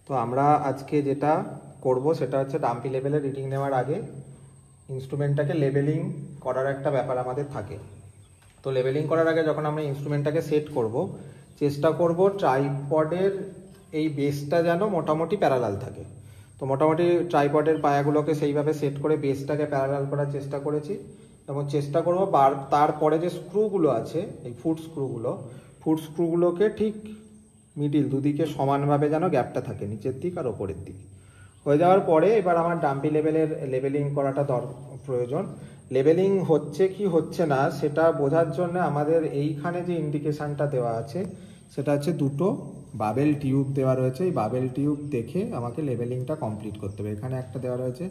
তো আমরা আজকে যেটা করব সেটা হচ্ছে ডাম্পি লেভেলে রিডিং নেওয়ার আগে ইনস্ট্রুমেন্টটাকে লেবেলিং করার একটা ব্যাপার আমাদের থাকে। তো লেবেলিং করার আগে যখন আমরা ইনস্ট্রুমেন্টটাকে সেট করব, চেষ্টা করব ট্রাইপডের এই বেসটা যেন মোটামুটি প্যারালাল থাকে। তো মোটামুটি ট্রাইপডের পায়াগুলোকে সেইভাবে সেট করে বেসটাকে প্যারালাল করার চেষ্টা করেছি এবং চেষ্টা করব তারপরে যে স্ক্রুগুলো আছে, এই ফুট স্ক্রুগুলোকে ঠিক মিডিল দুদিকে সমানভাবে যেন গ্যাপটা থাকে, নিচের দিক আর ওপরের দিক। হয়ে যাওয়ার পরে এবার আমার ডাম্পি লেভেলের লেবেলিং করাটা প্রয়োজন। লেবেলিং হচ্ছে কি হচ্ছে না সেটা বোঝার জন্য আমাদের এইখানে যে ইন্ডিকেশানটা দেওয়া আছে সেটা হচ্ছে দুটো বাবেল টিউব দেওয়া রয়েছে। এই বাবেল টিউব দেখে আমাকে লেবেলিংটা কমপ্লিট করতে হবে। এখানে একটা দেওয়া রয়েছে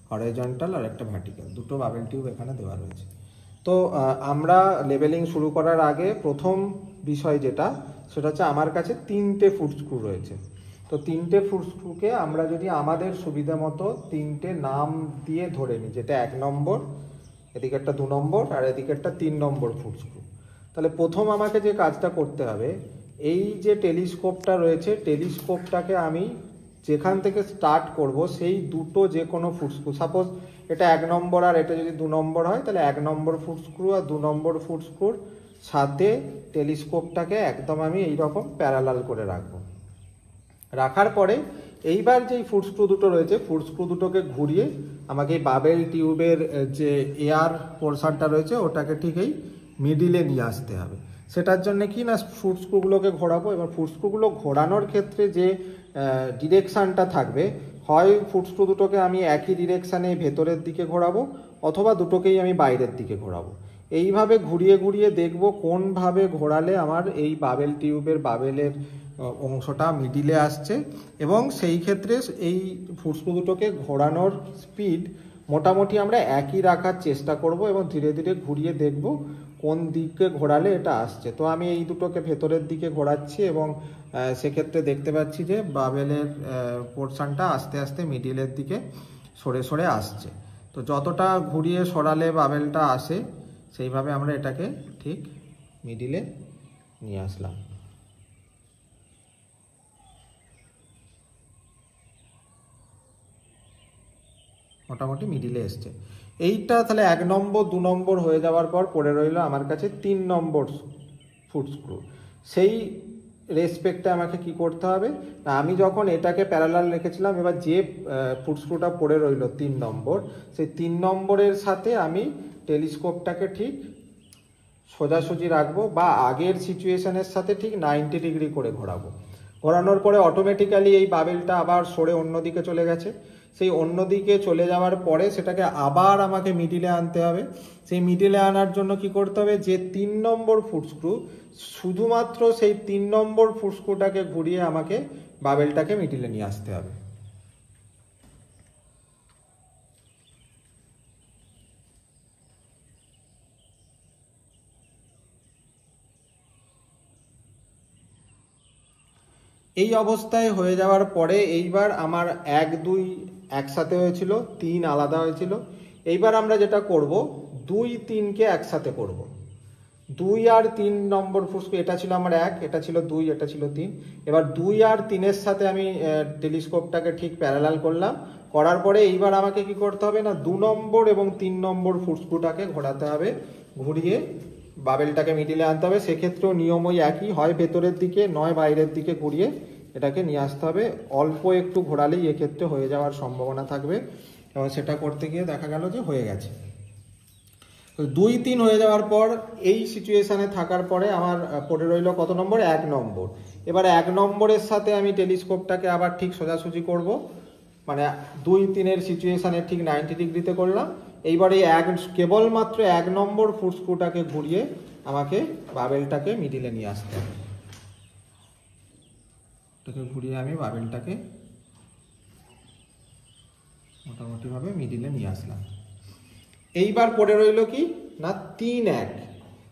হরাইজন্টাল আর একটা ভার্টিক্যাল, দুটো বাবেল টিউব এখানে দেওয়া রয়েছে। তো আমরা লেবেলিং শুরু করার আগে প্রথম বিষয় যেটা সেটা হচ্ছে আমার কাছে 3টে ফুট স্ক্রু রয়েছে। তো 3টে ফুট স্ক্রুকে আমরা যদি আমাদের সুবিধা মতো 3টে নাম দিয়ে ধরে নিই, যেটা 1 নম্বর, এদিকে একটা 2 নম্বর আর এদিকে একটা 3 নম্বর ফুট স্ক্রু। তাহলে প্রথম আমাকে যে কাজটা করতে হবে, এই যে টেলিস্কোপটা রয়েছে টেলিস্কোপটাকে আমি যেখান থেকে স্টার্ট করব সেই দুটো যে কোনো ফুট স্ক্রু, সাপোজ এটা 1 নম্বর আর এটা যদি 2 নম্বর হয় তাহলে 1 নম্বর ফুট স্ক্রু আর 2 নম্বর ফুট স্ক্রুর সাথে টেলিস্কোপটাকে একদম আমি এইরকম প্যারালাল করে রাখবো। রাখার পরে এইবার যেই ফুট স্ক্রু দুটো রয়েছে ফুট স্ক্রু দুটোকে ঘুরিয়ে আমাকে এই বাবেল টিউবের যে এয়ার পোর্শনটা রয়েছে ওটাকে ঠিক এই মিডিলে নিয়ে আসতে হবে। সেটার জন্য কি না ফুট স্ক্রুগুলোকে ঘোরাবো। এবার ফুট স্ক্রুগুলো ঘোরানোর ক্ষেত্রে যে ডিরেকশানটা থাকবে, হয় ফুট স্ক্রু দুটোকে আমি একই ডিরেকশানে ভেতরের দিকে ঘোরাবো অথবা দুটোকেই আমি বাইরের দিকে ঘোরাবো। এইভাবে ঘুরিয়ে ঘুরিয়ে দেখব কোনভাবে ঘোরালে আমার এই বাবেল টিউবের বাবেলের অংশটা মিডিলে আসছে এবং সেই ক্ষেত্রে এই ফুট স্ক্রু দুটোকে ঘোরানোর স্পিড মোটামুটি আমরা একই রাখার চেষ্টা করব এবং ধীরে ধীরে ঘুরিয়ে দেখব কোন দিকে ঘোরালে এটা আসছে। তো আমি এই দুটোকে ভেতরের দিকে ঘোরাচ্ছি এবং সেক্ষেত্রে দেখতে পাচ্ছি যে বাবেলের পোর্শনটা আস্তে আস্তে মিডিলের দিকে সরে সরে আসছে। তো যতটা ঘুরিয়ে সরালে বাবেলটা আসে সেইভাবে আমরা এটাকে ঠিক মিডিলে নিয়ে আসলাম। মোটামুটি মিডিলে এসছে। এইটা তাহলে 1 নম্বর 2 নম্বর হয়ে যাওয়ার পর পড়ে রইল আমার কাছে 3 নম্বর ফুট স্ক্রু। সেই রেসপেক্টে আমাকে কি করতে হবে না, আমি যখন এটাকে প্যারালাল রেখেছিলাম, এবার যে ফুট স্ক্রুটা পড়ে রইল 3 নম্বর, সেই 3 নম্বরের সাথে আমি টেলিস্কোপটাকে ঠিক সোজাসুজি রাখবো বা আগের সিচুয়েশনের সাথে ঠিক 90 ডিগ্রি করে ঘোরাবো। ঘোরানোর পরে অটোমেটিক্যালি এই বাবেলটা আবার সরে অন্যদিকে চলে গেছে। সেই অন্যদিকে চলে যাওয়ার পরে সেটাকে আবার আমাকে মিডিলে আনতে হবে। সেই মিডিলে আনার জন্য কি করতে হবে, যে 3 নম্বর ফুট স্ক্রু শুধুমাত্র সেই 3 নম্বর ফুট স্ক্রুটাকে ঘুরিয়ে আমাকে বাবেলটাকে মিডিলে নিয়ে আসতে হবে। এই অবস্থায় হয়ে যাওয়ার পরে এইবার আমার 1 2 একসাথে হয়েছিল, 3 আলাদা হয়েছিল। এইবার আমরা যেটা করব 2 3কে একসাথে করব। 2 আর 3 নম্বর ফুট স্ক্রু, এটা ছিল আমার 1, এটা ছিল 2, এটা ছিল 3। এবার 2 আর 3-এর সাথে আমি টেলিস্কোপটাকে ঠিক প্যারালাল করলাম। করার পরে এইবার আমাকে কি করতে হবে না, 2 নম্বর এবং 3 নম্বর ফুট স্ক্রুটাকে ঘোরাতে হবে, ঘুরিয়ে বাবেলটাকে মিডিলে আনতে হবে। সেক্ষেত্রেও নিয়ম ওই একই, হয় ভেতরের দিকে নয় বাইরের দিকে ঘুরিয়ে এটাকে নিয়ে আসতে হবে। অল্প একটু ঘোরালেই এক্ষেত্রে হয়ে যাওয়ার সম্ভাবনা থাকবে এবং সেটা করতে গিয়ে দেখা গেল যে হয়ে গেছে। 2 3 হয়ে যাওয়ার পর এই সিচুয়েশানে থাকার পরে আমার পড়ে রইল কত নম্বর, 1 নম্বর। এবার 1 নম্বরের সাথে আমি টেলিস্কোপটাকে আবার ঠিক সোজাসুজি করব, মানে 2 3-এর সিচুয়েশানে ঠিক 90 ডিগ্রিতে করলাম। এইবারে কেবলমাত্র 1 নম্বর ফুট স্ক্রুটাকে ঘুরিয়ে আমাকে বাবেলটাকে মিডিলে নিয়ে আসতে হবে। এটাকে ঘুরিয়ে আমি বাবেলটাকে মোটামুটিভাবে মিডিলে নিয়ে আসলাম। এইবার পড়ে রইল কি না 3 1।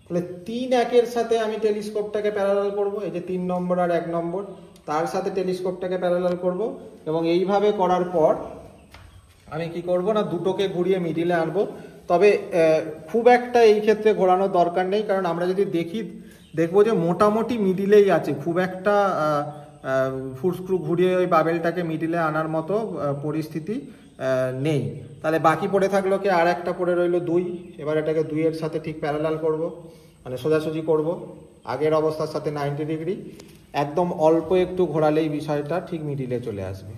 তাহলে 3 1-এর সাথে আমি টেলিস্কোপটাকে প্যারালাল করব। এই যে 3 নম্বর আর 1 নম্বর, তার সাথে টেলিস্কোপটাকে প্যারালাল করব এবং এইভাবে করার পর আমি কি করব না, দুটোকে ঘুরিয়ে মিডিলে আনবো। তবে খুব একটা এই ক্ষেত্রে ঘোরানোর দরকার নেই, কারণ আমরা যদি দেখবো যে মোটামুটি মিডিলেই আছে, খুব একটা ফুট স্ক্রু ঘুরিয়ে ওই বাবেলটাকে মিডিলে আনার মতো পরিস্থিতি নেই। তাহলে বাকি পড়ে থাকলো কি, আর একটা পড়ে রইলো 2। এবার এটাকে 2-এর সাথে ঠিক প্যারালাল করব, মানে সোজাসুজি করব আগের অবস্থার সাথে 90 ডিগ্রি। একদম অল্প একটু ঘোরালেই বিষয়টা ঠিক মিডিলে চলে আসবে।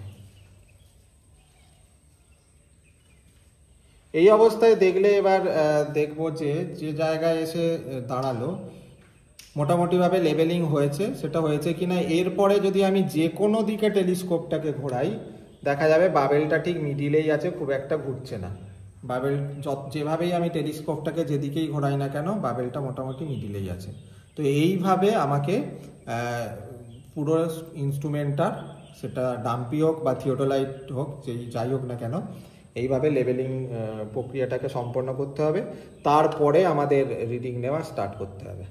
এই অবস্থায় দেখলে এবার দেখবো যে যে জায়গায় এসে দাঁড়ালো মোটামুটিভাবে লেভেলিং হয়েছে, সেটা হয়েছে কিনা। এরপরে যদি আমি যে কোনো দিকে টেলিস্কোপটাকে ঘোরাই দেখা যাবে বাবেলটা ঠিক মিডিলেই আছে, খুব একটা ঘুরছে না। বাবেল যেভাবেই আমি টেলিস্কোপটাকে যেদিকেই ঘোরাই না কেন বাবেলটা মোটামুটি মিডিলেই আছে। তো এইভাবে আমাকে পুরো ইনস্ট্রুমেন্টটার, সেটা ডাম্পি হোক বা থিওডোলাইট হোক, যাই হোক না কেন, এইভাবে লেভেলিং প্রক্রিয়াটাকে সম্পন্ন করতে হবে। তারপরে আমাদের রিডিং নেওয়া স্টার্ট করতে হবে।